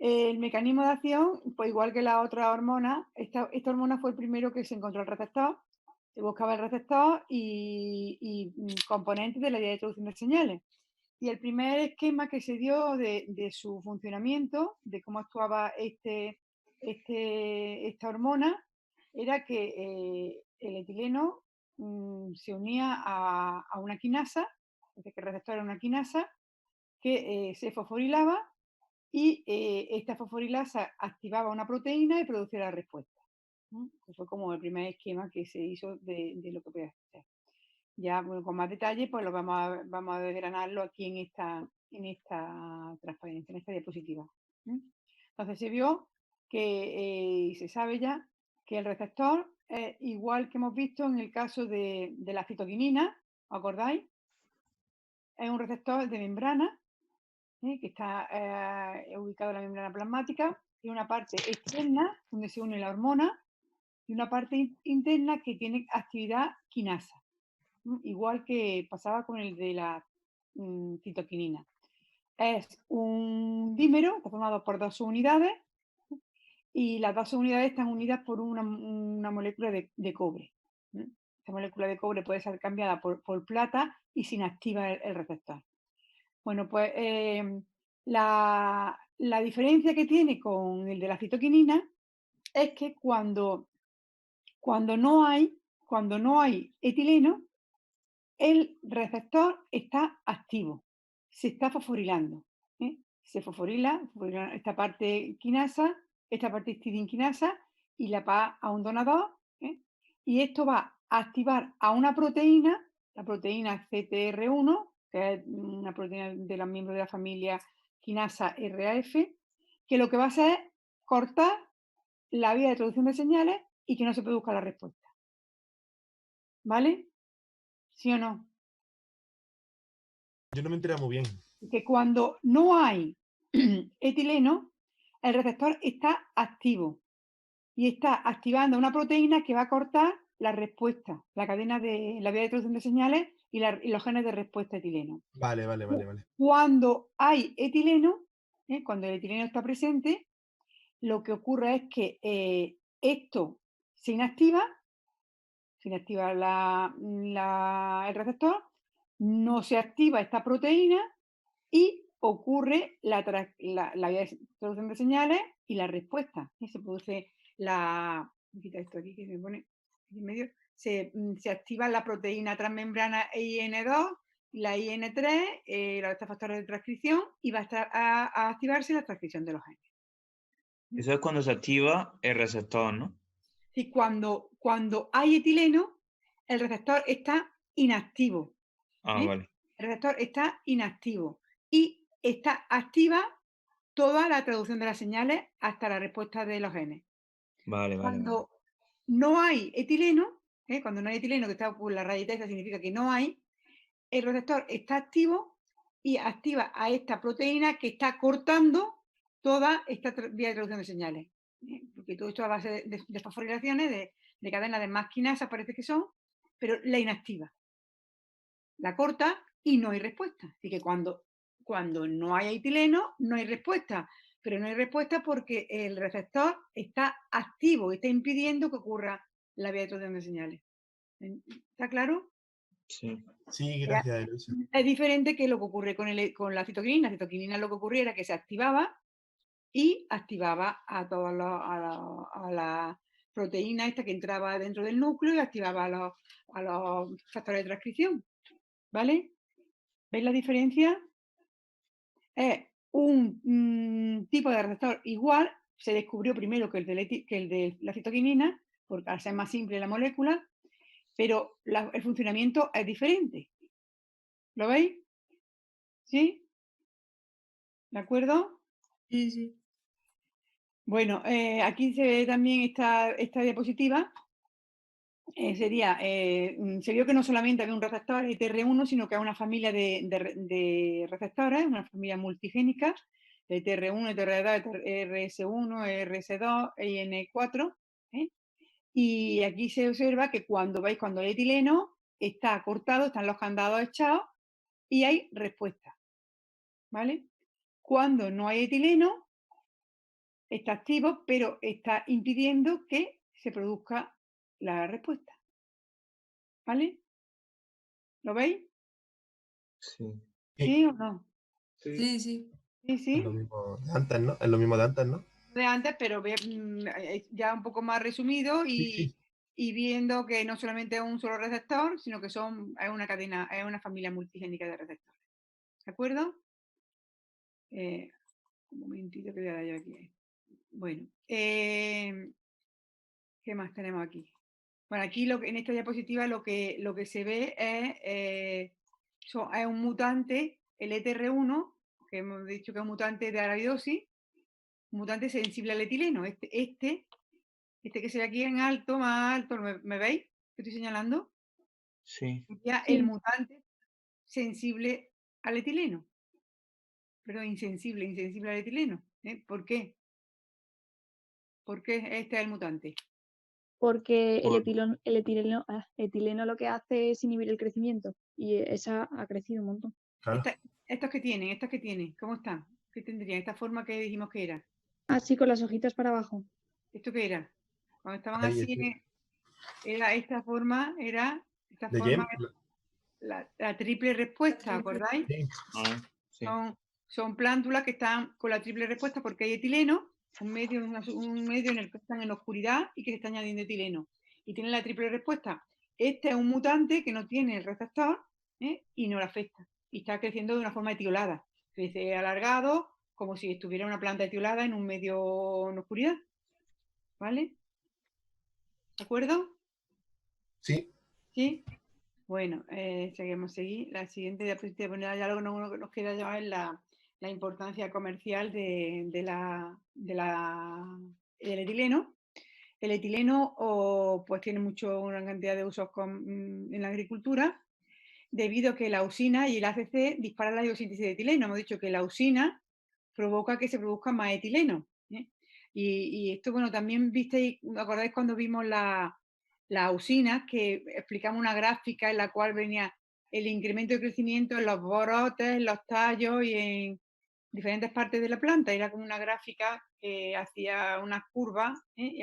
El mecanismo de acción, pues igual que la otra hormona, esta hormona fue el primero que se encontró el receptor, se buscaba el receptor y componentes de la vía de introducción de señales. Y el primer esquema que se dio de su funcionamiento, de cómo actuaba esta hormona, era que el etileno se unía a una quinasa, es decir, que el receptor era una quinasa, que se fosforilaba y esta fosforilasa activaba una proteína y producía la respuesta. Que fue como el primer esquema que se hizo de lo que voy a hacer. Ya bueno, con más detalle, pues vamos a desgranarlo aquí en esta transparencia, en esta diapositiva. Entonces se vio que, y se sabe ya, que el receptor, igual que hemos visto en el caso de la citoquinina, ¿os acordáis? Es un receptor de membrana, que está ubicado en la membrana plasmática, y una parte externa, donde se une la hormona, y una parte interna que tiene actividad quinasa, igual que pasaba con el de la citoquinina. Es un dímero, está formado por dos unidades, y las dos unidades están unidas por una molécula de cobre. Esta molécula de cobre puede ser cambiada por plata y se inactiva el receptor. Bueno, pues la diferencia que tiene con el de la citoquinina es que cuando no hay etileno, el receptor está activo, se está fosforilando. Se fosforila esta parte quinasa, esta parte histidinquinasa y la va a un donador. Y esto va a activar a una proteína, la proteína CTR1, que es una proteína de los miembros de la familia quinasa RAF, que lo que va a hacer es cortar la vía de traducción de señales y que no se produzca la respuesta. ¿Vale? ¿Sí o no? Yo no me enteré muy bien. Que cuando no hay etileno, el receptor está activo y está activando una proteína que va a cortar la respuesta, la cadena de la vía de traducción de señales y los genes de respuesta a etileno. Vale, vale, vale, vale. Cuando hay etileno, cuando el etileno está presente, lo que ocurre es que esto se inactiva el receptor, no se activa esta proteína y ocurre la vía de introducción de señales y la respuesta. Y se produce quita esto aquí que se pone en medio, se activa la proteína transmembrana EIN2, la IN3, los factores de transcripción y va a activarse la transcripción de los genes. Eso es cuando se activa el receptor, ¿no? Y cuando hay etileno, el receptor está inactivo. Vale. El receptor está inactivo y está activa toda la traducción de las señales hasta la respuesta de los genes. Vale. Cuando no hay etileno, cuando no hay etileno, que está por la rayita esa, significa que no hay, el receptor está activo y activa a esta proteína que está cortando toda esta vía de traducción de señales. Porque todo esto a base de fosforilaciones, de cadenas de más quinasas parece que son, pero la inactiva. La corta y no hay respuesta. Así que cuando no hay etileno, no hay respuesta. Pero no hay respuesta porque el receptor está activo, está impidiendo que ocurra la vía de traducción de señales. ¿Está claro? Sí. Sí, gracias, Eloisa. Es diferente que lo que ocurre con la citoquinina. La citoquinina lo que ocurría era que se activaba y activaba a todas la proteína esta que entraba dentro del núcleo y activaba a los factores de transcripción. ¿Vale? ¿Veis la diferencia? Es un tipo de receptor igual, se descubrió primero que el de la citoquinina, porque al ser más simple la molécula, pero el funcionamiento es diferente. ¿Lo veis? ¿Sí? ¿De acuerdo? Sí, sí. Bueno, aquí se ve también esta diapositiva. Se vio que no solamente había un receptor ETR1, sino que hay una familia de receptores, una familia multigénica, ETR1, ETR2, ERS1, ERS2, EIN4. Y aquí se observa que cuando hay etileno, está cortado, están los candados echados y hay respuesta. ¿Vale? Cuando no hay etileno, está activo, pero está impidiendo que se produzca la respuesta. ¿Vale? ¿Lo veis? Sí. ¿Sí o no? Sí. Sí, sí. Sí, Es sí. lo mismo de antes, ¿no? Es lo mismo de antes, ¿no? De antes, pero ya un poco más resumido Sí, sí. y viendo que no solamente es un solo receptor, sino que es una cadena, es una familia multigénica de receptores. ¿De acuerdo? Un momentito que voy a dar yo aquí. Bueno, ¿qué más tenemos aquí? Bueno, aquí en esta diapositiva lo que se ve es un mutante, el ETR1, que hemos dicho que es un mutante de arabidosis, un mutante sensible al etileno. Este que se ve aquí en alto, más alto, ¿me veis? ¿Qué estoy señalando? Sí. Sería Sí. el mutante sensible al etileno. Perdón, insensible al etileno. ¿Por qué? ¿Por qué este es el mutante? Porque Por- etileno lo que hace es inhibir el crecimiento y esa ha crecido un montón. Claro. Estos que tienen, ¿cómo están? ¿Qué tendrían? Esta forma que dijimos que era. Así con las hojitas para abajo. ¿Esto qué era? Cuando estaban Ahí, así, era esta forma, ¿De quién? la triple respuesta, ¿acordáis? Sí. Ah, sí. Son plántulas que están con la triple respuesta porque hay etileno, un medio en el que están en oscuridad y que se está añadiendo etileno. Y tienen la triple respuesta. Este es un mutante que no tiene el receptor y no le afecta. Y está creciendo de una forma etiolada. Crece alargado, como si estuviera una planta etiolada en un medio en oscuridad. ¿Vale? ¿De acuerdo? Sí. ¿Sí? Bueno, seguimos. La siguiente diapositiva, ya algo que nos queda ya es la importancia comercial del etileno. El etileno pues tiene una cantidad de usos en la agricultura, debido a que la usina y el ACC disparan la biosíntesis de etileno. Hemos dicho que la usina provoca que se produzca más etileno. Y esto, bueno, también visteis, ¿acordáis cuando vimos la usina, que explicamos una gráfica en la cual venía el incremento de crecimiento en los brotes, en los tallos y en diferentes partes de la planta? Era como una gráfica que hacía unas curvas, y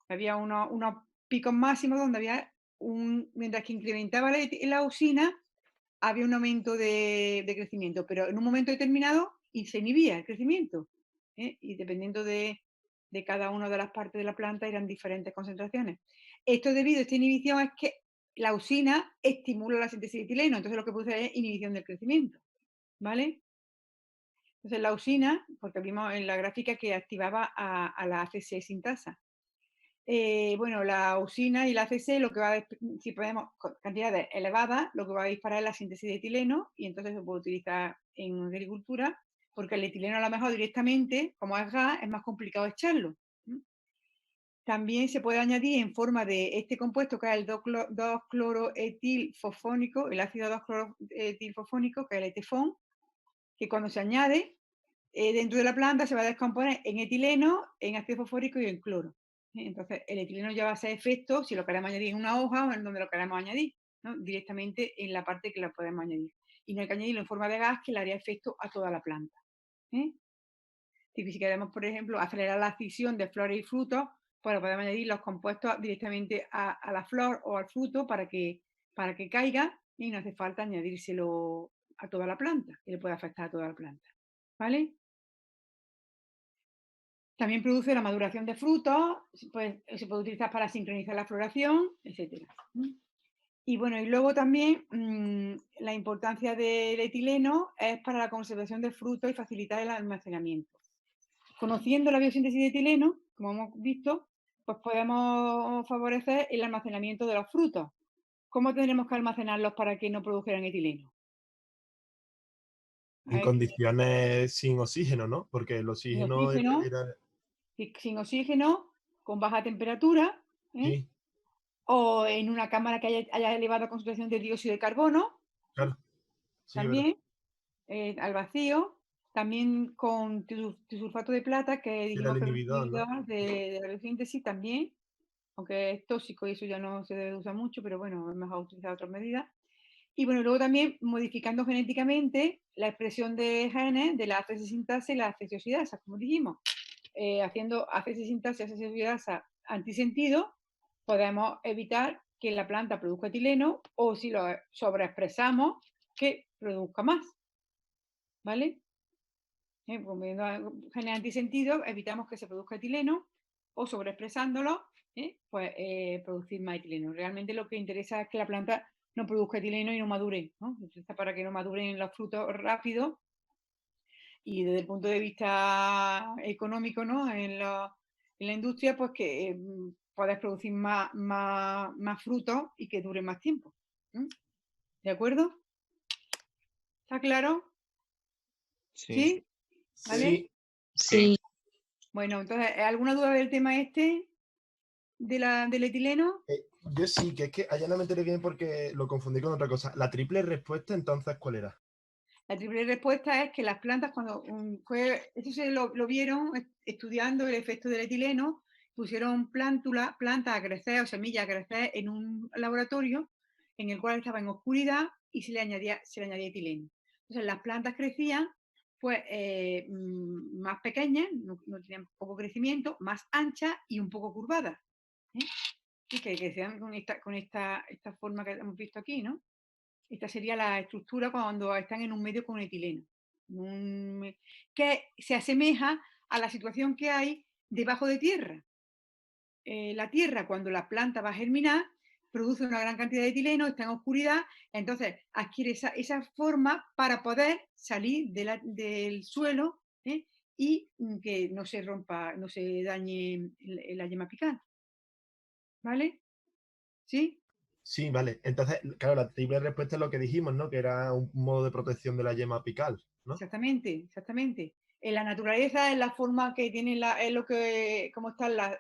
había unos picos máximos donde había mientras que incrementaba la usina, había un aumento de crecimiento, pero en un momento determinado se inhibía el crecimiento. Y dependiendo de cada una de las partes de la planta eran diferentes concentraciones. Esto debido a esta inhibición es que la usina estimula la síntesis de etileno, entonces lo que produce es inhibición del crecimiento. ¿Vale? Entonces la usina, porque vimos en la gráfica que activaba a la ACC sintasa. Bueno, la usina y la ACC, lo que va a, si podemos, con cantidades elevadas, lo que va a disparar es la síntesis de etileno y entonces se puede utilizar en agricultura porque el etileno a lo mejor directamente, como es gas, es más complicado echarlo. También se puede añadir en forma de este compuesto que es el 2-cloroetilfosfónico, el ácido 2-cloroetilfosfónico, que es el etefón, que cuando se añade dentro de la planta se va a descomponer en etileno, en ácido fosfórico y en cloro. Entonces, el etileno ya va a hacer efecto si lo queremos añadir en una hoja o en donde lo queremos añadir, ¿no? Directamente en la parte que lo podemos añadir. Y no hay que añadirlo en forma de gas que le haría efecto a toda la planta. Si queremos, por ejemplo, acelerar la escisión de flores y frutos, pues lo podemos añadir los compuestos directamente a la flor o al fruto para que caiga y no hace falta añadírselo a toda la planta, que le puede afectar a toda la planta. ¿Vale? También produce la maduración de frutos, pues, se puede utilizar para sincronizar la floración, etc. Y bueno, y luego también la importancia del etileno es para la conservación de frutos y facilitar el almacenamiento. Conociendo la biosíntesis de etileno, como hemos visto, pues podemos favorecer el almacenamiento de los frutos. ¿Cómo tendremos que almacenarlos para que no produjeran etileno? En condiciones sin oxígeno, ¿no? Porque el Sin oxígeno oxígeno, era. sin oxígeno, con baja temperatura, Sí, o en una cámara que haya elevada concentración de dióxido de carbono, claro. Sí, es verdad. también, al vacío, también con tisulfato de plata, que Sí, era dijimos el que es un inhibidor, ¿no? inhibidor de la biosíntesis también, aunque es tóxico y eso ya no se debe usar mucho, pero bueno, es mejor utilizar otras medidas. Y bueno, luego también modificando genéticamente la expresión de genes de la ACC sintasa y la ACC oxidasa, como dijimos. hace sintaxis acidosidasa antisentido, podemos evitar que la planta produzca etileno o si lo sobreexpresamos, que produzca más. ¿Vale? Comiendo genes antisentido, evitamos que se produzca etileno o sobreexpresándolo, pues producir más etileno. Realmente lo que interesa es que la planta no produzca etileno y no madure, ¿no? Para que no maduren los frutos rápido. Y desde el punto de vista económico, ¿no? En la industria, pues que puedas producir más frutos y que dure más tiempo. ¿De acuerdo? ¿Está claro? Sí. ¿Vale? Sí. Bueno, entonces, ¿alguna duda del tema este? ¿Del etileno? Yo sí, que es que allá no me enteré bien porque lo confundí con otra cosa. La triple respuesta, entonces, ¿cuál era? La triple respuesta es que las plantas, cuando esto se lo vieron estudiando el efecto del etileno, pusieron plantas a crecer o semillas a crecer en un laboratorio en el cual estaba en oscuridad y se le añadía etileno. Entonces las plantas crecían pues más pequeñas, no tenían poco crecimiento, más anchas y un poco curvadas. Y que sean con esta forma que hemos visto aquí, ¿no? Esta sería la estructura cuando están en un medio con etileno, que se asemeja a la situación que hay debajo de tierra. La tierra, cuando la planta va a germinar, produce una gran cantidad de etileno, está en oscuridad, entonces adquiere esa forma para poder salir del suelo y que no se rompa, no se dañe la yema apical. ¿Vale? ¿Sí? Sí, vale. Entonces, claro, la triple respuesta es lo que dijimos, ¿no? Que era un modo de protección de la yema apical, ¿no? Exactamente, exactamente. En la naturaleza es la forma que tienen, es lo que, cómo están las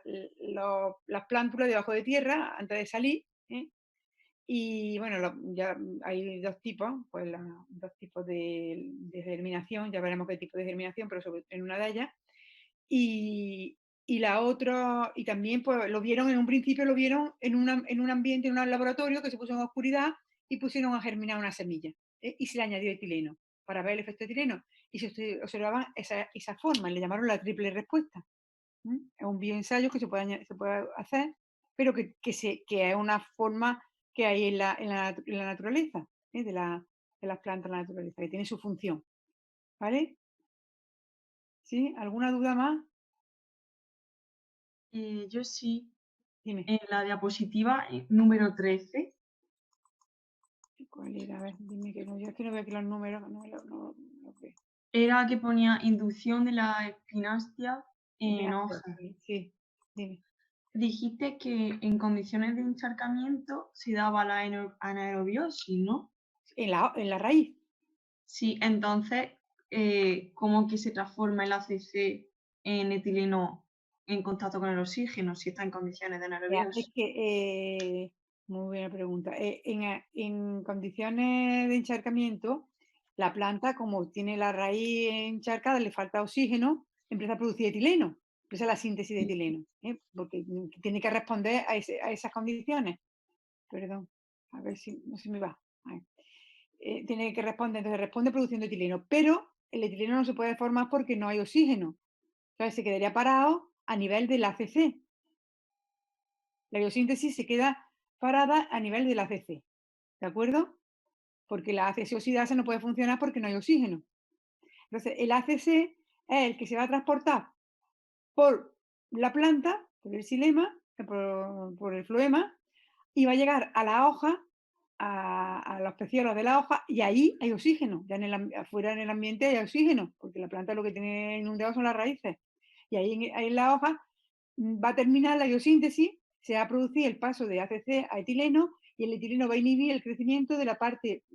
plántulas debajo de tierra antes de salir. Y bueno, ya hay dos tipos, pues dos tipos de germinación, ya veremos qué tipo de germinación, pero en una de ellas. Y la otra, y también pues lo vieron en un principio, lo vieron en un ambiente, en un laboratorio que se puso en oscuridad y pusieron a germinar una semilla y se le añadió etileno para ver el efecto etileno y se observaban esa forma, le llamaron la triple respuesta. Es un bioensayo que se puede hacer, pero que es una forma que hay en la naturaleza, de las plantas en la naturaleza, que tiene su función. ¿Vale? ¿Sí? ¿Alguna duda más? Yo sí. Dime. En la diapositiva número 13. ¿Cuál era? A ver, dime que no. Yo es que no veo aquí los números. No veo. Era que ponía inducción de la espinastia en hojas. Sí, dime. Dijiste que en condiciones de encharcamiento se daba la anaerobiosis, ¿no? En la raíz. Sí, entonces, ¿cómo que se transforma el ACC en etileno en contacto con el oxígeno si está en condiciones de anaerobiosis? Es que, muy buena pregunta. En condiciones de encharcamiento, la planta, como tiene la raíz encharcada, le falta oxígeno, empieza a producir etileno, empieza la síntesis de etileno, porque tiene que responder a esas condiciones. Perdón, a ver si no se me va. Tiene que responder, entonces responde produciendo etileno, pero el etileno no se puede formar porque no hay oxígeno. Entonces se quedaría parado a nivel del ACC. La biosíntesis se queda parada a nivel del ACC, ¿de acuerdo? Porque la ACC oxidasa no puede funcionar porque no hay oxígeno. Entonces, el ACC es el que se va a transportar por la planta, por el xilema, por el floema, y va a llegar a la hoja, a los pecíolos de la hoja, y ahí hay oxígeno. Ya afuera en el ambiente hay oxígeno, porque la planta lo que tiene inundado son las raíces. Y ahí en la hoja va a terminar la biosíntesis, se va a producir el paso de ACC a etileno y el etileno va a inhibir el crecimiento de la parte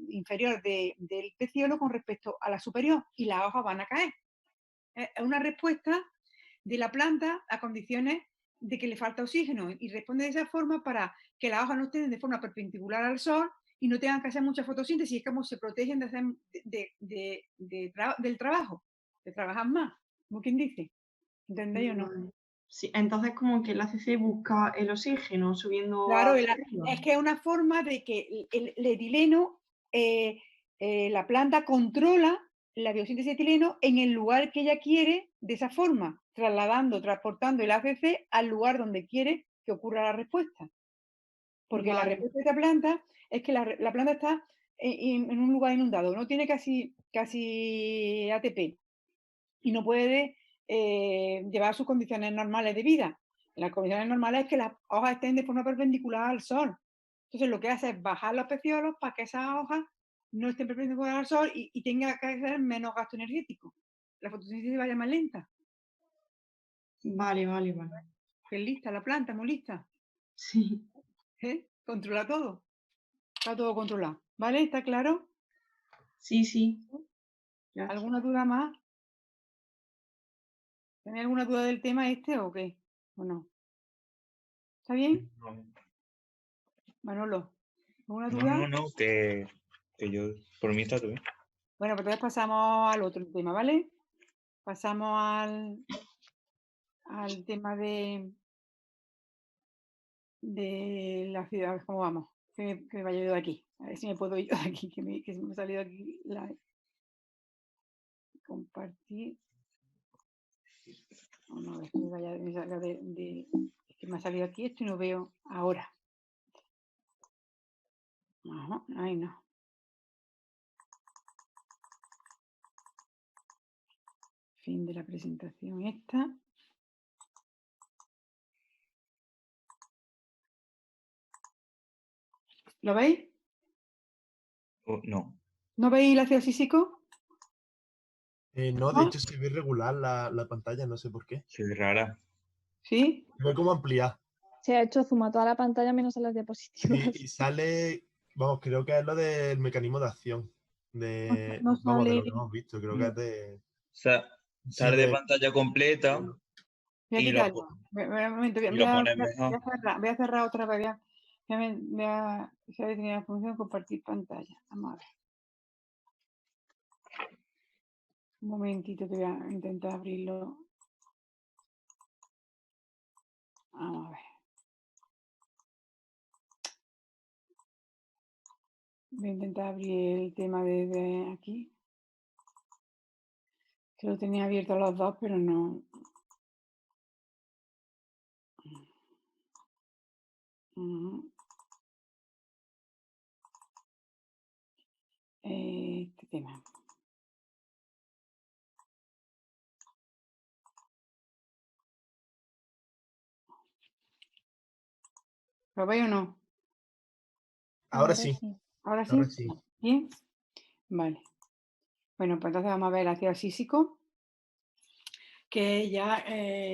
inferior del pecíolo con respecto a la superior y las hojas van a caer. Es una respuesta de la planta a condiciones de que le falta oxígeno y responde de esa forma para que las hojas no estén de forma perpendicular al sol y no tengan que hacer mucha fotosíntesis, es como se protegen del trabajo, de trabajar más, como quien dice. ¿Entendéis o no? Sí, entonces como que el ACC busca el oxígeno subiendo Claro, hacia arriba. es que es una forma de que el etileno, la planta controla la biosíntesis de etileno en el lugar que ella quiere, de esa forma, transportando el ACC al lugar donde quiere que ocurra la respuesta. Porque la Vale. respuesta de esta planta es que la planta está en un lugar inundado, no tiene casi ATP y no puede llevar sus condiciones normales de vida. Las condiciones normales es que las hojas estén de forma perpendicular al sol. Entonces lo que hace es bajar los peciolos para que esas hojas no estén perpendiculares al sol y tenga que hacer menos gasto energético. La fotosíntesis vaya más lenta. Vale, vale, vale. Es lista la planta, muy lista. Sí, Controla todo. Está todo controlado. ¿Vale? ¿Está claro? sí, sí. Gracias. ¿Alguna duda más? ¿Tenéis alguna duda del tema este o qué? ¿O no? ¿Está bien? Manolo, ¿alguna duda? No, que yo, por mí está todo bien. Bueno, pues entonces pasamos al otro tema, ¿vale? Pasamos al tema de la ciudad. A ver cómo vamos. Que me vaya yo de aquí. A ver si me puedo ir de aquí, que se me ha salido aquí la compartir. Oh, no, es que me salga es que me ha salido aquí esto y no veo ahora. Ajá, ahí no. Fin de la presentación esta. ¿Lo veis? Oh, no, ¿No veis el ácido císico? No, de ¿No? hecho se ve regular la pantalla, no sé por qué. soy rara. ¿Sí? Se ve como ampliar. Se ha hecho zoom a toda la pantalla menos a las diapositivas. Y sale, vamos, creo que es lo del mecanismo de acción. No Vamos, de sale. lo que hemos visto, creo que es de. O sea, Sí, sale de pantalla completa Voy a y lo, quitarlo. Un momento, y lo pones mejor. voy a cerrar otra vez. Voy a definir la función compartir pantalla. Vamos a ver. Un momentito que voy a intentar abrirlo. Vamos a ver. Voy a intentar abrir el tema desde aquí. Que lo tenía abierto los dos, pero no. Este tema. ¿Lo veis o no? Ahora sí, ¿Ahora sí? ahora sí. ¿Bien? Vale. Bueno, pues entonces vamos a ver el ácido sísico, que es ya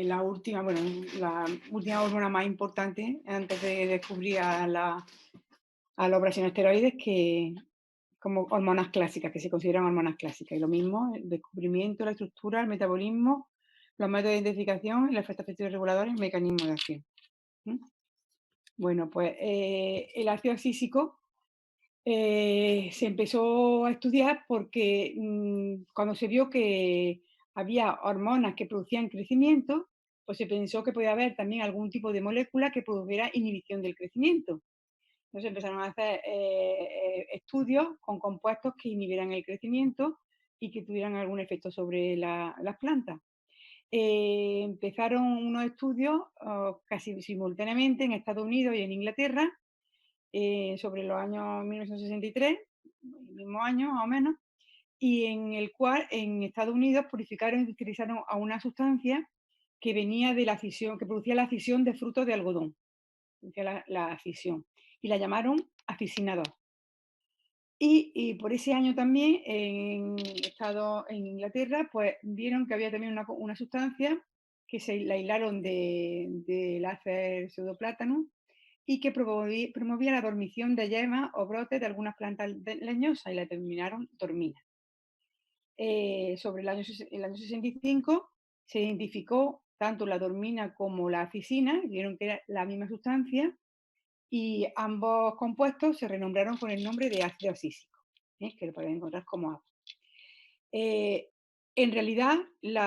la última hormona más importante antes de descubrir a los brasinoesteroides, que como hormonas clásicas, que se consideran hormonas clásicas. Y lo mismo, el descubrimiento, la estructura, el metabolismo, los métodos de identificación, el efecto efectivo regulador y el mecanismo de acción. Bueno, pues el ácido sísico se empezó a estudiar porque cuando se vio que había hormonas que producían crecimiento, pues se pensó que podía haber también algún tipo de molécula que produjera inhibición del crecimiento. Entonces empezaron a hacer estudios con compuestos que inhibieran el crecimiento y que tuvieran algún efecto sobre las plantas. Empezaron unos estudios casi simultáneamente en Estados Unidos y en Inglaterra sobre los años 1963, el mismo año más o menos, y en el cual en Estados Unidos purificaron y utilizaron a una sustancia que venía de la fisión, que producía la fisión de frutos de algodón, la fisión, y la llamaron aficina 2. Y por ese año también en Inglaterra, pues vieron que había también una sustancia que se la aislaron del láser pseudoplátano y que promovía la dormición de yemas o brotes de algunas plantas leñosas y la denominaron dormina. Sobre el año 65 se identificó tanto la dormina como la aficina, vieron que era la misma sustancia, y ambos compuestos se renombraron con el nombre de ácido sísico, que lo podéis encontrar como agua. En realidad, el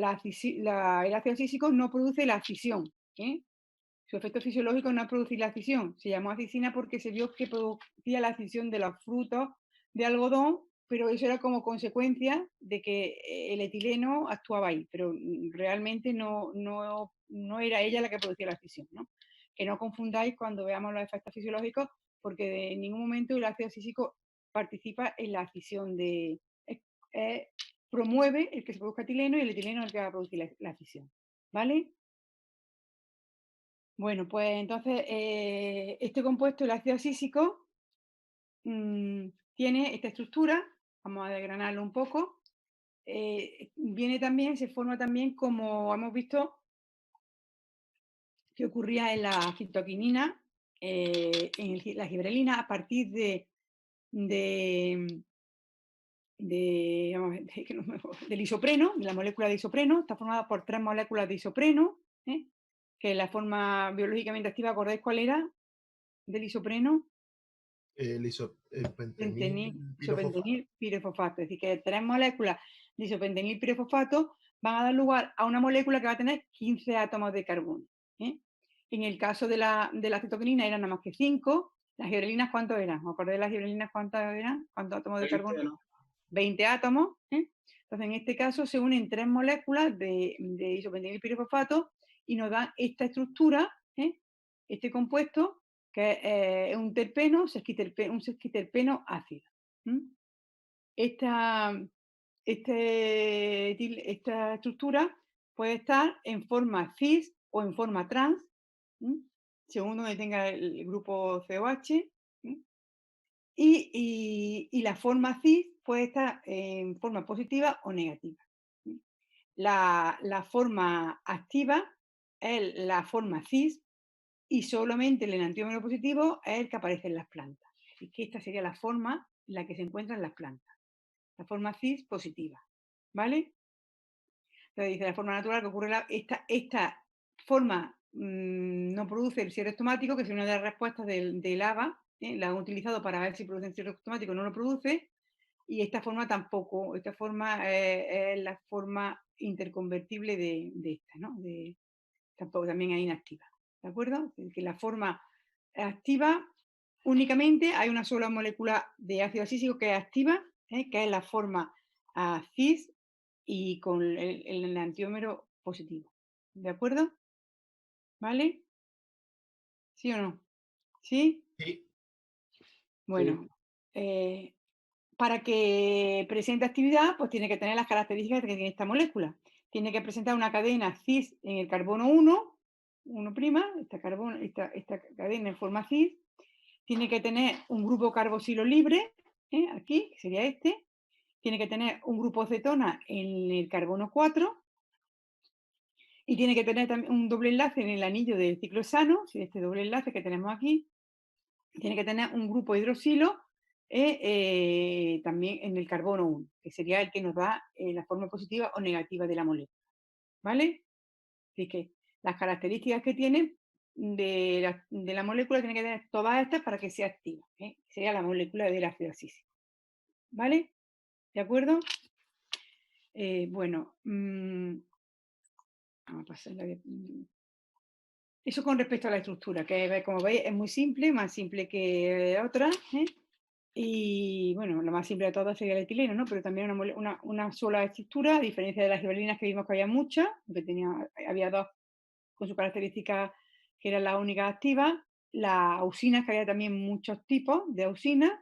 ácido sísico no produce la fisión. Su efecto fisiológico no es producir la fisión. Se llamó aficina porque se vio que producía la fisión de los frutos de algodón pero eso era como consecuencia de que el etileno actuaba ahí, pero realmente no era ella la que producía la fisión, ¿no? Que no confundáis cuando veamos los efectos fisiológicos, porque en ningún momento el ácido císico participa en la fisión promueve el que se produzca etileno y el etileno es el que va a producir la fisión, ¿vale? Bueno, pues entonces este compuesto, el ácido císico, tiene esta estructura, vamos a desgranarlo un poco. Viene también, se forma también como hemos visto que ocurría en la fitoquinina, en la gibrelina, a partir del isopreno, de la molécula de isopreno. Está formada por 3 moléculas de isopreno, que la forma biológicamente activa, ¿acordáis cuál era? Del isopreno. El Pentenil, pirofosfato. isopentenil pirofosfato. Es decir, que 3 moléculas de isopentenil pirofosfato van a dar lugar a una molécula que va a tener 15 átomos de carbono. En el caso de la citoquinina eran nada más que 5. Las gibrelinas, ¿cuántos eran? ¿Os acordáis de las gibrelinas cuántos eran? ¿Cuántos átomos de carbono? 20 átomos. Entonces, en este caso se unen 3 moléculas de isopentenil pirofosfato y nos dan esta estructura, este compuesto, que es un terpeno, un sesquiterpeno ácido. Esta estructura puede estar en forma cis o en forma trans, según donde tenga el grupo COH. Y la forma cis puede estar en forma positiva o negativa. La forma activa es la forma cis y solamente el enantiómero positivo es el que aparece en las plantas. Así que esta sería la forma en la que se encuentran las plantas. La forma cis positiva. ¿Vale? Entonces dice la forma natural que ocurre esta forma no produce el cierre estomático, que es una de las respuestas del ABA. La han utilizado para ver si producen cierre estomático, no lo produce. Y esta forma tampoco, esta forma es la forma interconvertible de esta, ¿no? Tampoco también es inactiva. ¿De acuerdo? Es decir, que la forma activa únicamente hay una sola molécula de ácido císico que es activa, que es la forma cis y con el enantiómero positivo. ¿De acuerdo? ¿Vale? ¿Sí o no? ¿Sí? Sí. Bueno, para que presente actividad, pues tiene que tener las características que tiene esta molécula. Tiene que presentar una cadena cis en el carbono 1, esta cadena en forma cis. Tiene que tener un grupo carboxilo libre, aquí, que sería este. Tiene que tener un grupo cetona en el carbono 4. Y tiene que tener también un doble enlace en el anillo del ciclohexano, este doble enlace que tenemos aquí. Tiene que tener un grupo hidroxilo también en el carbono 1, que sería el que nos da la forma positiva o negativa de la molécula. ¿Vale? Así que las características que tiene de la molécula tienen que tener todas estas para que sea activa. Sería la molécula del ácido císico. ¿Vale? ¿De acuerdo? Bueno, vamos a pasar eso con respecto a la estructura, que como veis es muy simple, más simple que otra. Y bueno, lo más simple de todo sería el etileno, ¿no? Pero también una sola estructura, a diferencia de las gibrelinas que vimos que había muchas, que había 2 con sus características que eran las únicas activas. Las auxinas, que había también muchos tipos de auxinas,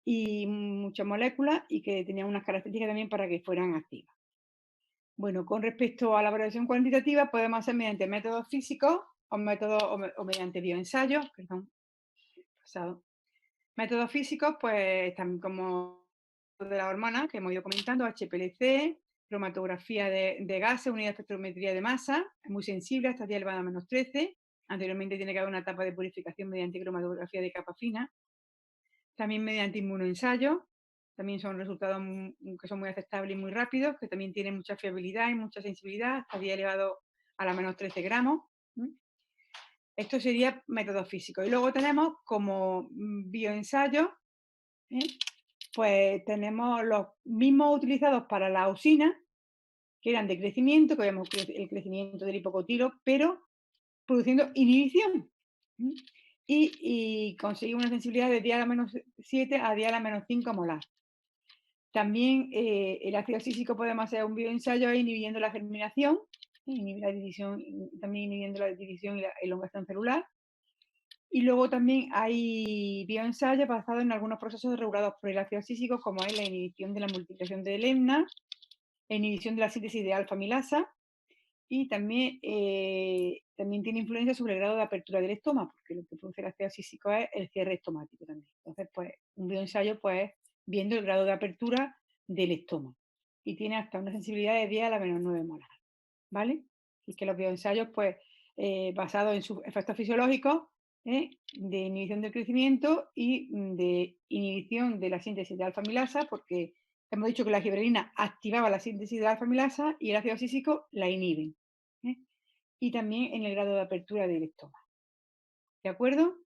y muchas moléculas, y que tenían unas características también para que fueran activas. Bueno, con respecto a la valoración cuantitativa, podemos hacer mediante métodos físicos o mediante bioensayos, Métodos físicos, pues también como de las hormonas que hemos ido comentando, HPLC, cromatografía de gases, unidad de espectrometría de masa, es muy sensible hasta 10 elevado a menos 13. Anteriormente tiene que haber una etapa de purificación mediante cromatografía de capa fina. También mediante inmunoensayos, también son resultados que son muy aceptables y muy rápidos, que también tienen mucha fiabilidad y mucha sensibilidad, hasta 10 elevado a la menos 13 gramos. Esto sería método físico. Y luego tenemos como bioensayos, pues tenemos los mismos utilizados para la auxina, que eran de crecimiento, que vemos el crecimiento del hipocotilo, pero produciendo inhibición. Y conseguimos una sensibilidad de 10 a la menos 7 a 10 a la menos 5 molar. También el ácido císico podemos hacer un bioensayo inhibiendo la germinación, inhibir la división, también inhibiendo la división y la elongación celular. Y luego también hay bioensayos basados en algunos procesos regulados por el ácido císico, como es la inhibición de la multiplicación de lemna, la inhibición de la síntesis de alfa-amilasa, y también, también tiene influencia sobre el grado de apertura del estoma, porque lo que produce el ácido císico es el cierre estomático también. Entonces, pues, un bioensayo, pues, viendo el grado de apertura del estoma. Y tiene hasta una sensibilidad de 10 a la menos 9 molar, ¿vale? Y que los bioensayos, pues, basados en sus efectos fisiológicos, de inhibición del crecimiento y de inhibición de la síntesis de alfa-amilasa, porque hemos dicho que la giberelina activaba la síntesis de alfa-amilasa y el ácido císico la inhiben. Y también en el grado de apertura del estómago. ¿De acuerdo?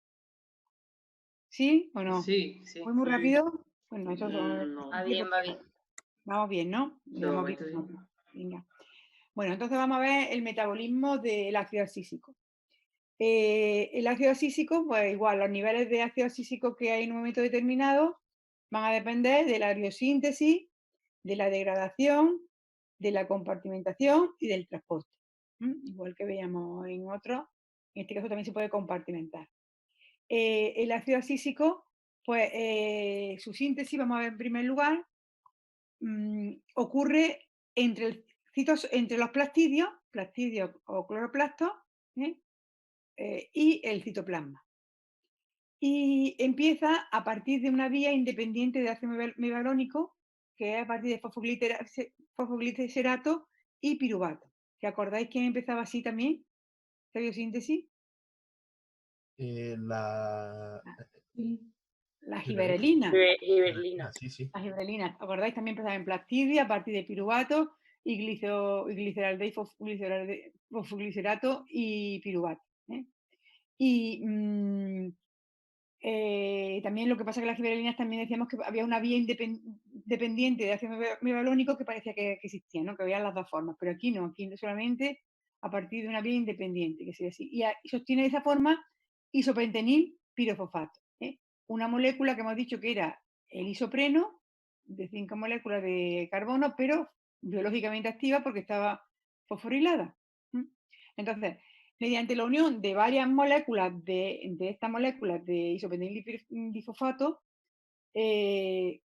¿Sí o no? Sí, sí. ¿Voy muy rápido? Bueno, eso No. Va bien, va bien. Vamos bien, ¿no? De Vamos bien. momento sí. Venga. Bueno, entonces vamos a ver el metabolismo del ácido císico. El ácido císico, pues igual, los niveles de ácido císico que hay en un momento determinado van a depender de la biosíntesis, de la degradación, de la compartimentación y del transporte. Igual que veíamos en otros, en este caso también se puede compartimentar. El ácido císico, pues su síntesis, vamos a ver en primer lugar, ocurre entre los plastidios o cloroplastos, y el citoplasma. Y empieza a partir de una vía independiente de ácido mevalónico, que es a partir de fosfoglicerato y piruvato. ¿Te acordáis quién empezaba así también? ¿La biosíntesis? La La giberelina. Giberelina. Sí, sí. La giberelina. ¿Acordáis? También empezaba en plastidia a partir de piruvato y fosfoglicerato y piruvato. Y también lo que pasa es que las giberelinas también decíamos que había una vía independiente de ácido mevalónico que parecía que existía, ¿no? Que había las dos formas, pero aquí no, aquí solamente a partir de una vía independiente, que sería así. Y sostiene de esa forma isopentenil pirofosfato, una molécula que hemos dicho que era el isopreno, de 5 moléculas de carbono, pero biológicamente activa porque estaba fosforilada. Entonces, mediante la unión de varias moléculas de estas moléculas de isopentenil difosfato, se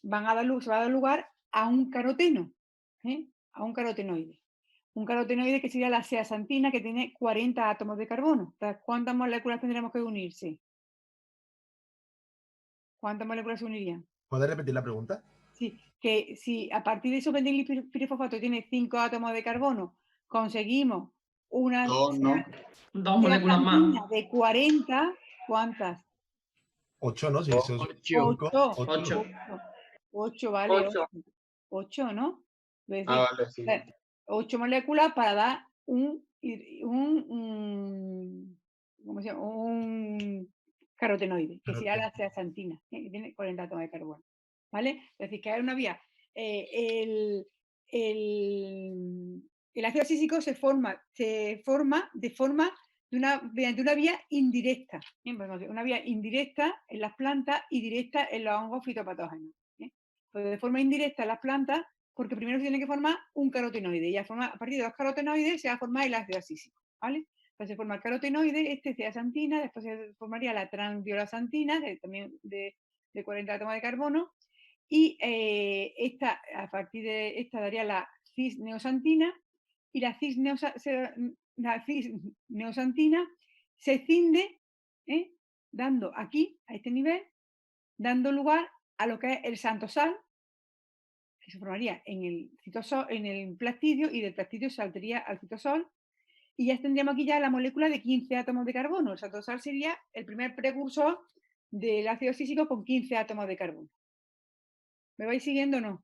va a dar lugar a un caroteno, a un carotenoide. Un carotenoide que sería la zeaxantina, que tiene 40 átomos de carbono. Entonces, ¿cuántas moléculas tendremos que unirse? ¿Cuántas moléculas se unirían? ¿Puedes repetir la pregunta? Sí, que si a partir de isopentenil pirofosfato tiene 5 átomos de carbono, conseguimos una Dos moléculas más. zeaxantina de 40, ¿cuántas? 8, ¿no? Sí, son 8. 8, vale. 8. 8, ¿no? Es decir, Ah, vale, sí. 8 moléculas para dar ¿cómo se llama? Un carotenoide, que sería la zeaxantina, que tiene 40 átomos de carbono. ¿Vale? Es decir, que hay una vía. El ácido císico se forma mediante una vía indirecta. Una vía indirecta en las plantas y directa en los hongos fitopatógenos. Pues de forma indirecta en las plantas, porque primero se tiene que formar un carotenoide, y a partir de los carotenoides se va a formar el ácido císico. ¿Vale? Entonces se forma el carotenoide, zeaxantina, después se formaría la transviolaxantina, también de 40 átomos de carbono, y a partir de esta daría la cis-neoxantina, y la cis-neoxantina se cinde, dando aquí, a este nivel, dando lugar a lo que es el xantosal, que se formaría en el plastidio, y del plastidio saltaría al citosol, y ya tendríamos aquí ya la molécula de 15 átomos de carbono. El xantosal sería el primer precursor del ácido císico con 15 átomos de carbono. ¿Me vais siguiendo o no?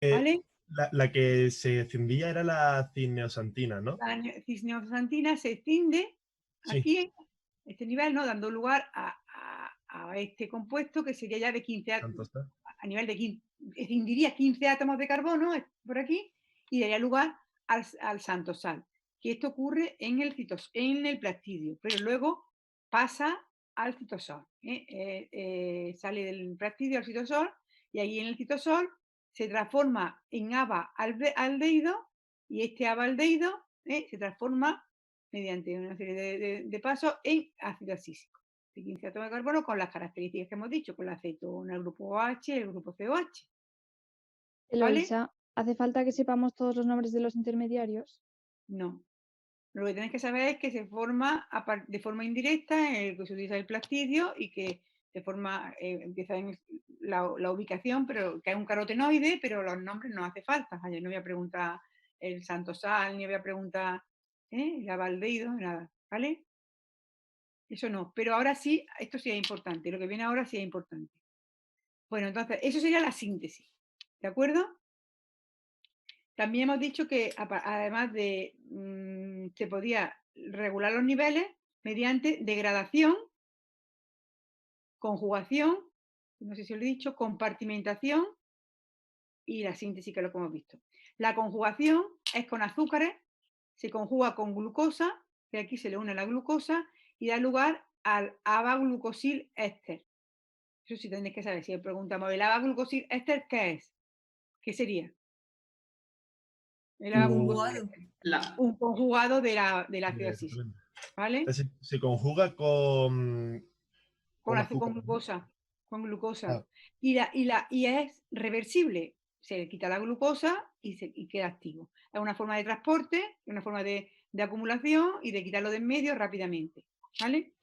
¿Vale? La que se cindía era la cisneoxantina, ¿no? La cisneoxantina se cinde aquí, en este nivel, ¿no? Dando lugar a este compuesto que sería ya de 15 átomos. A nivel de 15, escindiría 15 átomos de carbono por aquí y daría lugar al xantosal. Que esto ocurre en el plastidio, pero luego pasa al citosol. Sale del plastidio al citosol y ahí en el citosol se transforma en ABA-aldehído y este ABA-aldehído se transforma mediante una serie de pasos en ácido asísico de 15 átomos de carbono con las características que hemos dicho, con la acetona, el grupo OH y el grupo COH. ¿Vale? Eloisa, ¿hace falta que sepamos todos los nombres de los intermediarios? No. Lo que tienes que saber es que se forma de forma indirecta, que se utiliza el plastidio y que de forma, empieza en la ubicación, pero que es un carotenoide, pero los nombres no hace falta. Ayer no voy a preguntar el santosal, ni voy a preguntar el abaldehído, nada, ¿vale? Eso no, pero ahora sí, esto sí es importante, lo que viene ahora sí es importante. Bueno, entonces, eso sería la síntesis, ¿de acuerdo? También hemos dicho que además de, se podía regular los niveles mediante degradación, conjugación, no sé si lo he dicho, compartimentación y la síntesis, que es lo que hemos visto. La conjugación es con azúcares, se conjuga con glucosa, que aquí se le une la glucosa y da lugar al abaglucosil éster. Eso sí tendréis que saber. Si preguntamos, ¿el abaglucosil éster qué es? ¿Qué sería? El abaglucosil éster. Un conjugado del ácido asísico. ¿Vale? Se conjuga con azúcar, glucosa. Con glucosa. Ah. Y es reversible. Se le quita la glucosa y queda activo. Es una forma de transporte, una forma de acumulación y de quitarlo de en medio rápidamente. ¿Vale?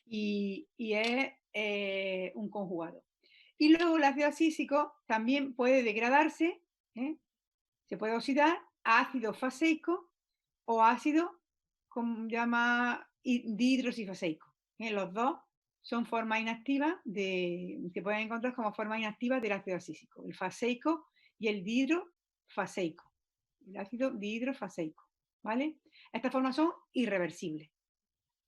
Y es un conjugado. Y luego el ácido asísico también puede degradarse, se puede oxidar a ácido faseico o ácido, como llama, dihidroxifaseico. Los dos son formas inactivas, se pueden encontrar como formas inactivas del ácido asísico, el faseico y el dihidrofaseico. El ácido dihidrofaseico, ¿vale? Estas formas son irreversibles.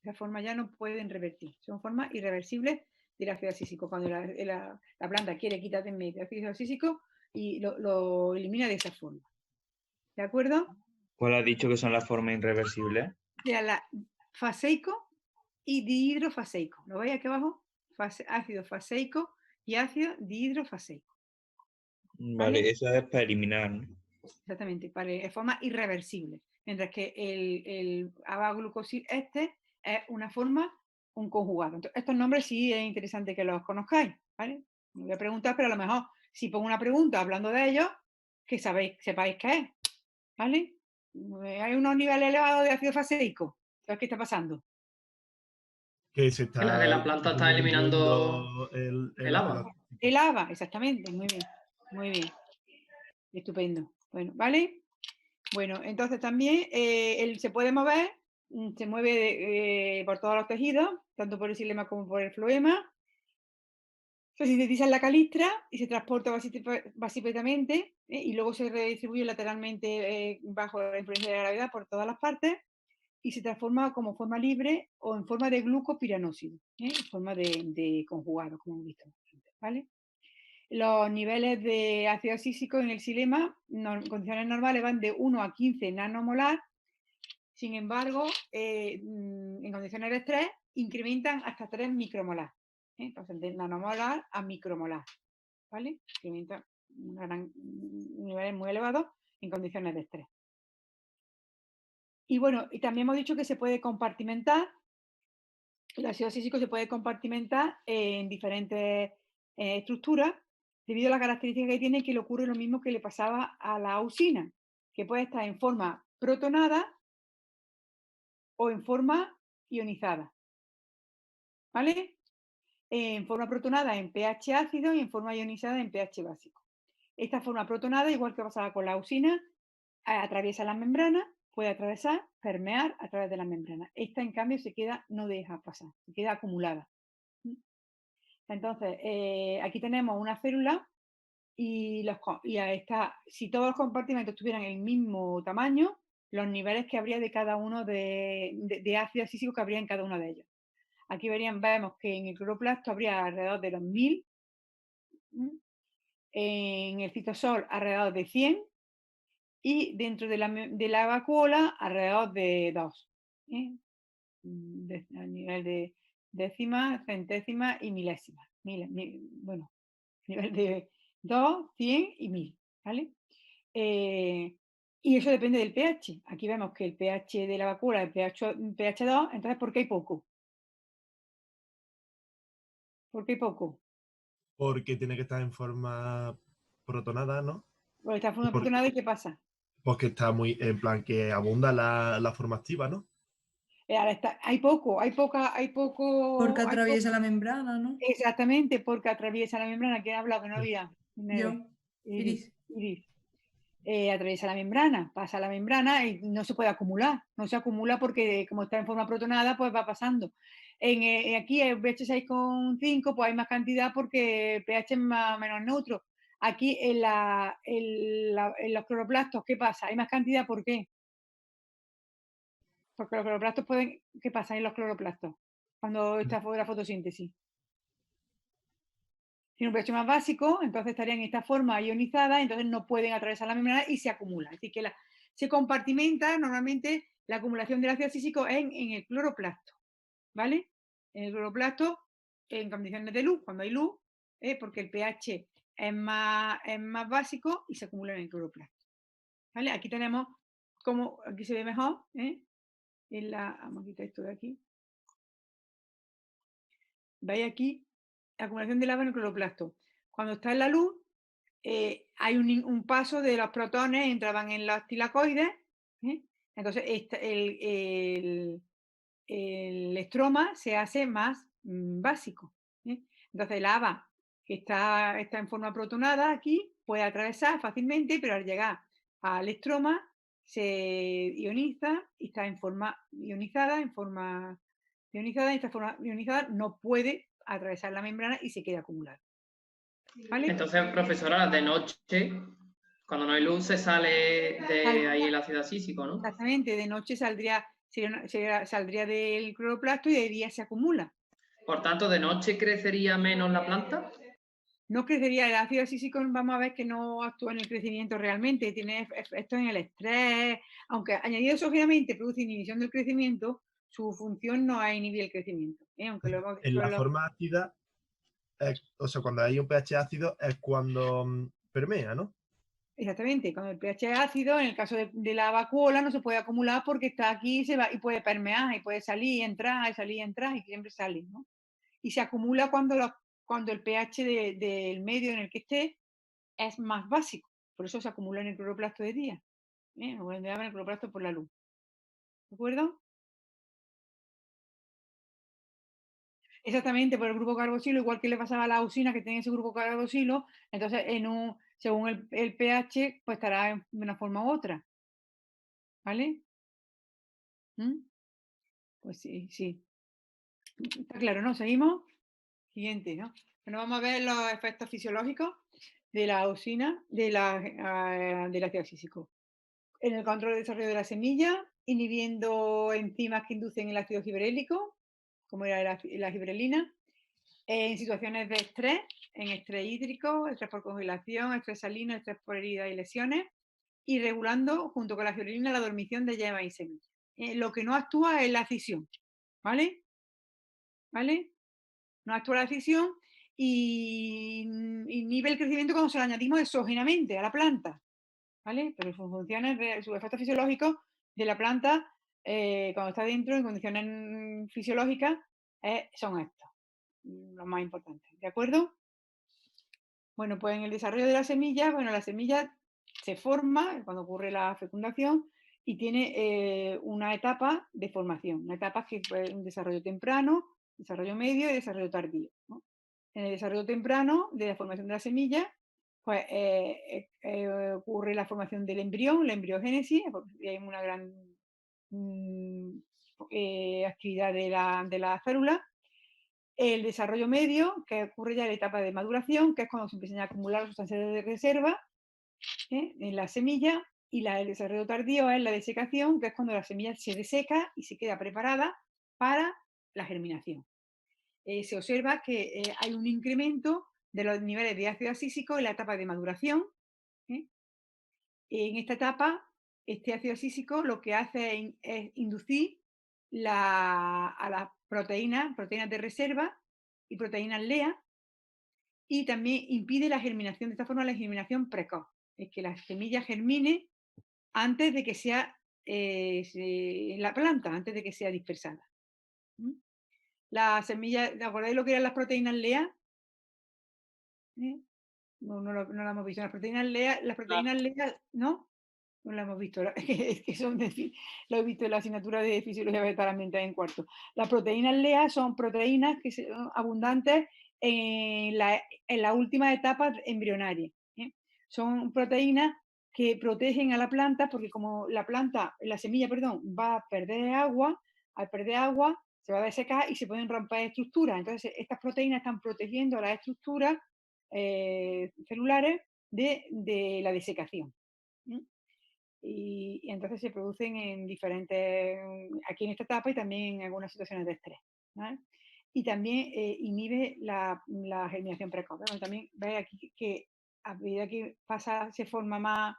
Esas formas ya no pueden revertir, son formas irreversibles del ácido asísico. Cuando la planta quiere quitar de en medio el ácido asísico y lo elimina de esa forma. ¿De acuerdo? ¿Cuál ha dicho que son las formas irreversibles? Sea la faseico y dihidrofaseico. ¿Lo veis aquí abajo? Ácido faseico y ácido dihidrofaseico. Vale, eso es para eliminar, ¿no? Exactamente, es forma irreversible. Mientras que el abaglucosil este es una forma, un conjugado. Entonces, estos nombres sí es interesante que los conozcáis, ¿vale? Me voy a preguntar, pero a lo mejor si pongo una pregunta hablando de ellos, que sepáis qué es, ¿vale? Hay unos niveles elevados de ácido faseico. ¿Sabes qué está pasando? Que se está Que la planta está eliminando el agua. El ABA, exactamente, muy bien, muy bien. Estupendo. Bueno, ¿vale? Bueno, entonces también él se puede mover, se mueve por todos los tejidos, tanto por el xilema como por el floema. Se sintetiza en la calistra y se transporta basípetamente y luego se redistribuye lateralmente bajo la influencia de la gravedad por todas las partes y se transforma como forma libre o en forma de glucopiranósido, en forma de conjugado, como hemos visto antes, ¿vale? Los niveles de ácido asísico en el xilema en condiciones normales van de 1 a 15 nanomolar. Sin embargo, en condiciones de estrés incrementan hasta 3 micromolar. Pasan de nanomolar a micromolar. ¿Vale? Incrementan niveles muy elevados en condiciones de estrés. Y bueno, y también hemos dicho que se puede compartimentar. El ácido asísico se puede compartimentar en diferentes estructuras debido a las características que tiene, que le ocurre lo mismo que le pasaba a la auxina, que puede estar en forma protonada o en forma ionizada. ¿Vale? En forma protonada en pH ácido y en forma ionizada en pH básico. Esta forma protonada, igual que pasaba con la auxina, atraviesa las membranas, puede atravesar, permear a través de las membranas. Esta, en cambio, no deja pasar, se queda acumulada. Entonces, aquí tenemos una célula y si todos los compartimentos tuvieran el mismo tamaño, los niveles que habría de cada uno de ácido asísico que habría en cada uno de ellos. Aquí vemos que en el cloroplasto habría alrededor de los 1000, en el citosol alrededor de 100 y dentro de la vacuola alrededor de 2. A nivel décimas, centésimas y milésimas. Bueno, nivel de 2, 100 y 1000, ¿vale? Y eso depende del pH. Aquí vemos que el pH de la vacuola es pH 2, entonces ¿por qué hay poco? ¿Por qué hay poco? Porque tiene que estar en forma protonada, ¿no? Porque está en forma Por- protonada y ¿qué pasa? Porque está muy, en plan, que abunda la forma activa, ¿no? Ahora hay poco, hay poco. Porque hay atraviesa la membrana, ¿no? Exactamente, porque atraviesa la membrana. ¿Quién ha hablado? Que no Sí. había. Yo, Iris. Iris. Atraviesa la membrana, pasa la membrana y no se puede acumular. No se acumula porque como está en forma protonada, pues va pasando. Aquí el pH 6,5, pues hay más cantidad porque el pH es más menos neutro. Aquí en los cloroplastos, ¿qué pasa? Hay más cantidad, ¿por qué? Porque los cloroplastos pueden. ¿Qué pasa en los cloroplastos cuando está fuera la fotosíntesis? Tiene un pH más básico, entonces estarían en esta forma ionizada, entonces no pueden atravesar la membrana y se acumula. Es decir, que se compartimenta normalmente la acumulación del ácido císico en el cloroplasto, ¿vale? En el cloroplasto, en condiciones de luz, cuando hay luz, porque el pH es más básico y se acumula en el cloroplasto. ¿Vale? Aquí tenemos como, aquí se ve mejor, vamos a quitar esto de aquí. ¿Veis aquí? Acumulación de lava en el cloroplasto. Cuando está en la luz, hay un paso de los protones, entraban en los tilacoides, entonces el estroma se hace más básico. Entonces el ABA, que está en forma protonada aquí, puede atravesar fácilmente, pero al llegar al estroma se ioniza y está en forma ionizada, y esta forma ionizada no puede atravesar la membrana y se queda acumulado. ¿Vale? Entonces, profesora, de noche, cuando no hay luz, se sale de ahí el ácido císico, ¿no? Exactamente, de noche saldría del cloroplasto y de día se acumula. Por tanto, de noche crecería menos la planta. No crecería el ácido císico, vamos a ver que no actúa en el crecimiento realmente, tiene efectos en el estrés, aunque añadido exógenamente produce inhibición del crecimiento, su función no es inhibir el crecimiento. Aunque lo hemos En visto la forma ácida, o sea, cuando hay un pH ácido es cuando permea, ¿no? Exactamente, cuando el pH es ácido, en el caso de la vacuola no se puede acumular porque está aquí se va, y puede permear, y puede salir y entrar, y salir y entrar, y siempre sale, ¿no? Y se acumula cuando el pH del medio en el que esté es más básico. Por eso se acumula en el cloroplasto de día. O en el cloroplasto por la luz. ¿De acuerdo? Exactamente, por el grupo carboxilo, igual que le pasaba a la usina que tiene ese grupo carboxilo, entonces según el pH, pues estará de una forma u otra. ¿Vale? Pues sí, sí. Está claro, ¿no? Seguimos. Siguiente, ¿no? Bueno, vamos a ver los efectos fisiológicos de la usina, del ácido císico. En el control del desarrollo de la semilla, inhibiendo enzimas que inducen el ácido gibrelélico, como era la gibrelina, en situaciones de estrés, en estrés hídrico, estrés por congelación, estrés salino, estrés por heridas y lesiones, y regulando, junto con la gibrelina, la dormición de yemas y semillas. Lo que no actúa es la cisión, ¿vale? ¿Vale? No actúa la cisión y inhibe el crecimiento cuando se lo añadimos exógenamente a la planta, ¿vale? Pero sus funciones, sus efectos fisiológicos de la planta, cuando está dentro, en condiciones fisiológicas, son estos, los más importantes, ¿de acuerdo? Bueno, pues en el desarrollo de la semilla, bueno, la semilla se forma cuando ocurre la fecundación y tiene una etapa de formación, una etapa que es un desarrollo temprano, desarrollo medio y desarrollo tardío, ¿no? En el desarrollo temprano de la formación de la semilla, pues ocurre la formación del embrión, la embriogénesis, y hay una gran actividad de la célula. El desarrollo medio, que ocurre ya en la etapa de maduración, que es cuando se empiezan a acumular sustancias de reserva en la semilla, y el desarrollo tardío es la desecación, que es cuando la semilla se deseca y se queda preparada para la germinación. Se observa que hay un incremento de los niveles de ácido císico en la etapa de maduración. En esta etapa, este ácido císico lo que hace es inducir a las proteínas de reserva y proteínas LEA, y también impide la germinación, de esta forma la germinación precoz, es que la semilla germine antes de que sea en la planta, antes de que sea dispersada. La semilla, ¿te acordáis lo que eran las proteínas LEA? No la hemos visto. Las proteínas LEA, ¿no? No la hemos visto. Es que son lo he visto en la asignatura de fisiología vegetal ambiental en cuarto. Las proteínas LEA son proteínas que son abundantes en la última etapa embrionaria. Son proteínas que protegen a la planta, porque como la semilla, va a perder agua, al perder agua se va a desecar y se pueden romper estructuras. Entonces, estas proteínas están protegiendo a las estructuras celulares de la desecación. Y entonces se producen en diferentes, aquí en esta etapa y también en algunas situaciones de estrés. ¿Vale? Y también inhibe la germinación precoz. Bueno, también veis aquí que a medida que pasa, se forma más,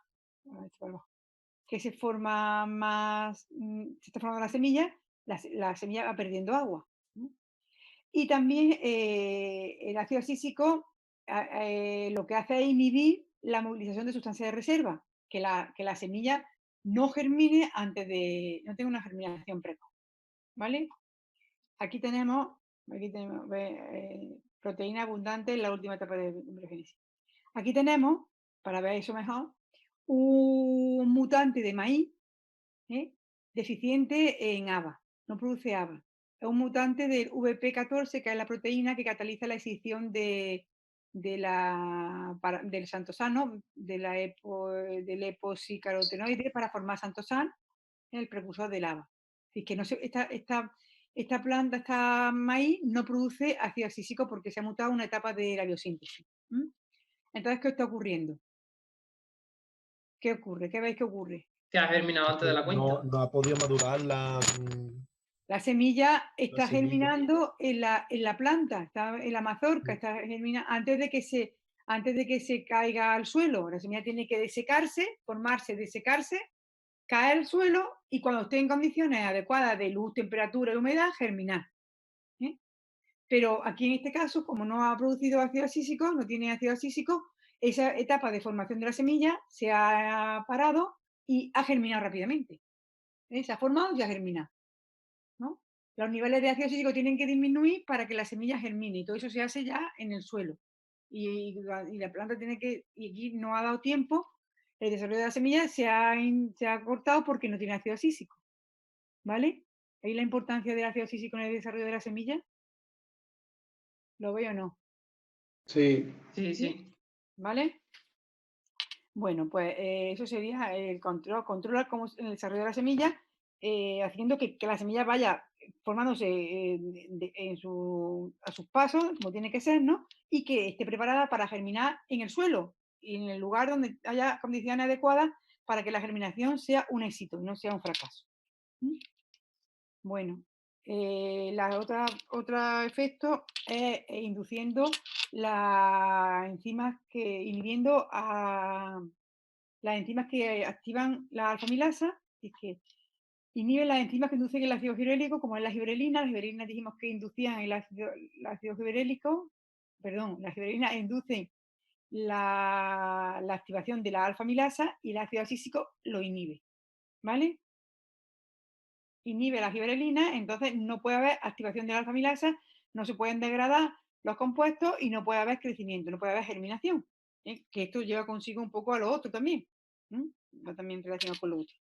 que se forma más, se está formando la semilla va perdiendo agua. Y también el ácido asísico lo que hace es inhibir la movilización de sustancias de reserva, que la semilla no germine no tenga una germinación precoz. ¿Vale? Aquí tenemos proteína abundante en la última etapa de embriogénesis. Aquí tenemos, para ver eso mejor, un mutante de maíz deficiente en ABA, no produce ABA. Es un mutante del VP14, que es la proteína que cataliza la excisión del santosano, del eposicarotenoide para formar santosan, el precursor del ABA. Es que no esta planta, esta maíz, no produce ácido abscísico porque se ha mutado una etapa de la biosíntesis. Entonces, ¿qué está ocurriendo? ¿Qué ocurre? ¿Qué veis que ocurre? Que ha germinado antes de la cuenta. No ha podido madurar la semilla está semilla. Germinando en la planta, está en la mazorca, está germinando antes de que se caiga al suelo. La semilla tiene que desecarse, formarse, desecarse, caer al suelo y cuando esté en condiciones adecuadas de luz, temperatura y humedad, germinar. Pero aquí en este caso, como no ha producido ácido abscísico, no tiene ácido abscísico, esa etapa de formación de la semilla se ha parado y ha germinado rápidamente. Se ha formado y ha germinado. ¿No? Los niveles de ácido abscísico tienen que disminuir para que la semilla germine y todo eso se hace ya en el suelo. Y la planta tiene que, y aquí no ha dado tiempo, el desarrollo de la semilla se ha cortado porque no tiene ácido abscísico. ¿Vale? ¿Veis la importancia del ácido abscísico en el desarrollo de la semilla? ¿Lo veo o no? Sí. Sí. ¿Vale? Bueno, pues eso sería el controlar cómo el desarrollo de la semilla, haciendo que la semilla vaya formándose a sus pasos, como tiene que ser, ¿no? Y que esté preparada para germinar en el suelo y en el lugar donde haya condiciones adecuadas para que la germinación sea un éxito y no sea un fracaso. Bueno, otro efecto es induciendo las enzimas inhibiendo a las enzimas que activan la alfamilasa, es que inhiben las enzimas que inducen el ácido giberélico, como es la gibberelina. Las gibberelinas dijimos que inducían el ácido giberélico, las gibberelinas inducen la activación de la alfamilasa y el ácido abscísico lo inhibe, ¿vale? Inhibe la gibberelina, entonces no puede haber activación de la alfamilasa, no se pueden degradar los compuestos y no puede haber crecimiento, no puede haber germinación, que esto lleva consigo un poco a lo otro también, va también relacionado con lo otro.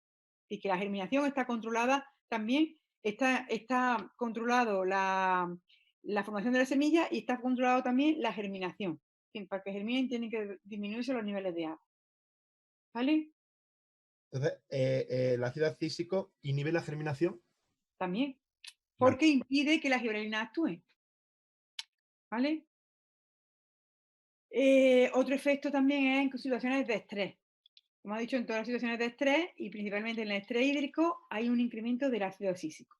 Y que la germinación está controlada también, está controlado la formación de la semilla y está controlado también la germinación. Para que germinen tienen que disminuirse los niveles de agua. ¿Vale? Entonces, el ácido abscísico inhibe la germinación. También. Porque impide que las gibberelinas actúen. ¿Vale? Otro efecto también es en situaciones de estrés. Como he dicho, en todas las situaciones de estrés y principalmente en el estrés hídrico hay un incremento del ácido abscísico.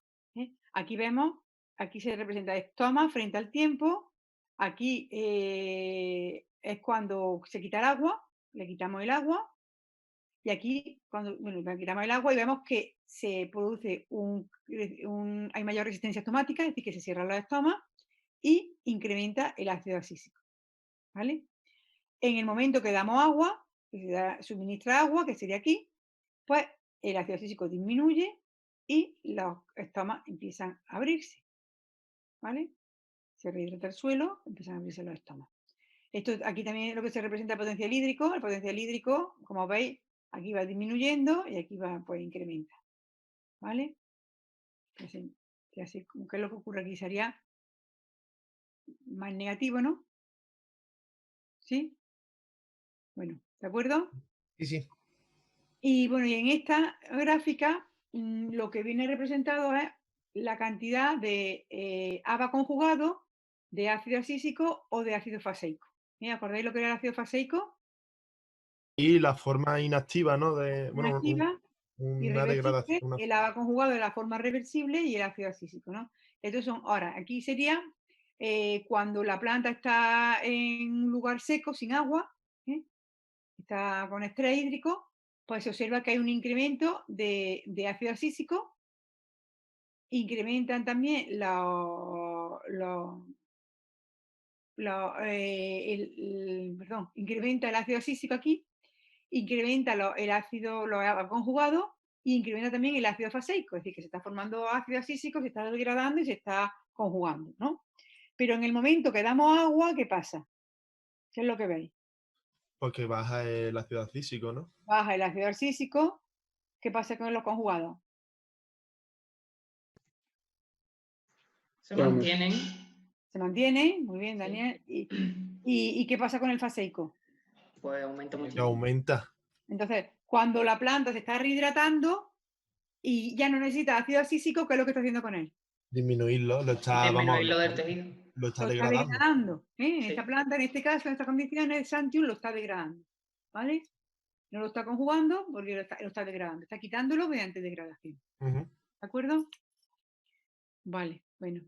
Aquí vemos, aquí se representa estoma frente al tiempo. Aquí es cuando se quita el agua, le quitamos el agua. y aquí, cuando quitamos el agua y vemos que se produce hay mayor resistencia estomática, es decir, que se cierran los estomas y incrementa el ácido asísico, ¿vale? En el momento que damos agua, que se suministra agua, que sería aquí, pues el ácido asísico disminuye y los estomas empiezan a abrirse, ¿vale? Se rehidrata el suelo, empiezan a abrirse los estomas. Esto aquí también es lo que se representa el potencial hídrico. El potencial hídrico, como veis, aquí va disminuyendo y aquí va, pues incrementa, ¿vale? Que así, como que lo que ocurre aquí sería más negativo, ¿no? ¿Sí? Bueno, ¿de acuerdo? Sí, sí. Y bueno, y en esta gráfica lo que viene representado es la cantidad de ABA conjugado, de ácido asísico o de ácido faseico. ¿Acordáis lo que era el ácido faseico? Y la forma inactiva, ¿no? De, bueno, Inactiva, una degradación. irreversible, el ABA conjugado de la forma reversible y el ácido asísico, ¿no? Estos son, ahora, aquí sería cuando la planta está en un lugar seco, sin agua, está con estrés hídrico, pues se observa que hay un incremento de ácido asísico, incrementan también incrementa el ácido asísico aquí, incrementa el ácido conjugado y incrementa también el ácido faseico, es decir, que se está formando ácido asísico, se está degradando y se está conjugando, ¿no? Pero en el momento que damos agua, ¿qué pasa? ¿Qué es lo que veis? Porque baja el ácido asísico, ¿no? Baja el ácido asísico, ¿qué pasa con los conjugados? Se mantienen. Se mantiene, muy bien, Sí. Daniel. ¿Y qué pasa con el faseico? Pues aumenta Que mucho. aumenta. Entonces, cuando la planta se está rehidratando y ya no necesita ácido asísico, ¿qué es lo que está haciendo con él? Disminuirlo, lo está, Disminuirlo del tejido. lo está Lo está degradando. degradando. En Sí. esta planta, en este caso, en estas condiciones, el Santium lo está degradando. ¿Vale? No lo está conjugando porque lo está degradando. Está quitándolo mediante degradación. Ujú. ¿De acuerdo? Vale, bueno.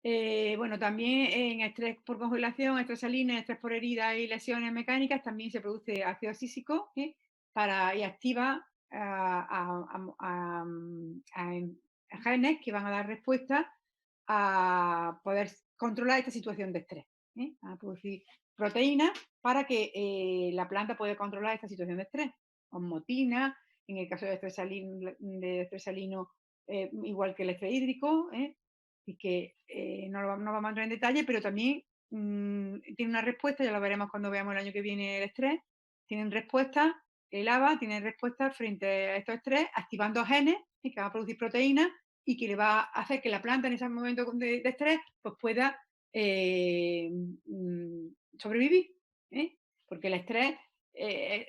Bueno, también en estrés por congelación, estrés salina, estrés por heridas y lesiones mecánicas también se produce ácido asísico y activa a genes que van a dar respuesta a poder controlar esta situación de estrés, a producir proteínas para que la planta pueda controlar esta situación de estrés. Osmotina, en el caso de estrés salino, igual que el estrés hídrico, y que no vamos a entrar en detalle, pero también tiene una respuesta, ya lo veremos cuando veamos el año que viene el estrés, tienen respuesta, el ABA tiene respuesta frente a estos estrés, activando genes que van a producir proteínas y que le va a hacer que la planta en ese momento de estrés pues pueda sobrevivir, porque el estrés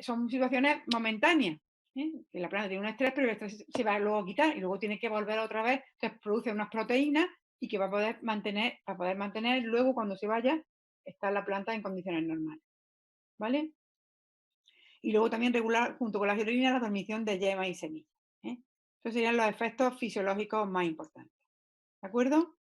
son situaciones momentáneas, que la planta tiene un estrés, pero el estrés se va luego a quitar y luego tiene que volver otra vez, entonces produce unas proteínas y que va a poder mantener luego cuando se vaya, está la planta en condiciones normales, ¿vale? Y luego también regular junto con la girolina la transmisión de yemas y semillas. Estos serían los efectos fisiológicos más importantes. ¿De acuerdo?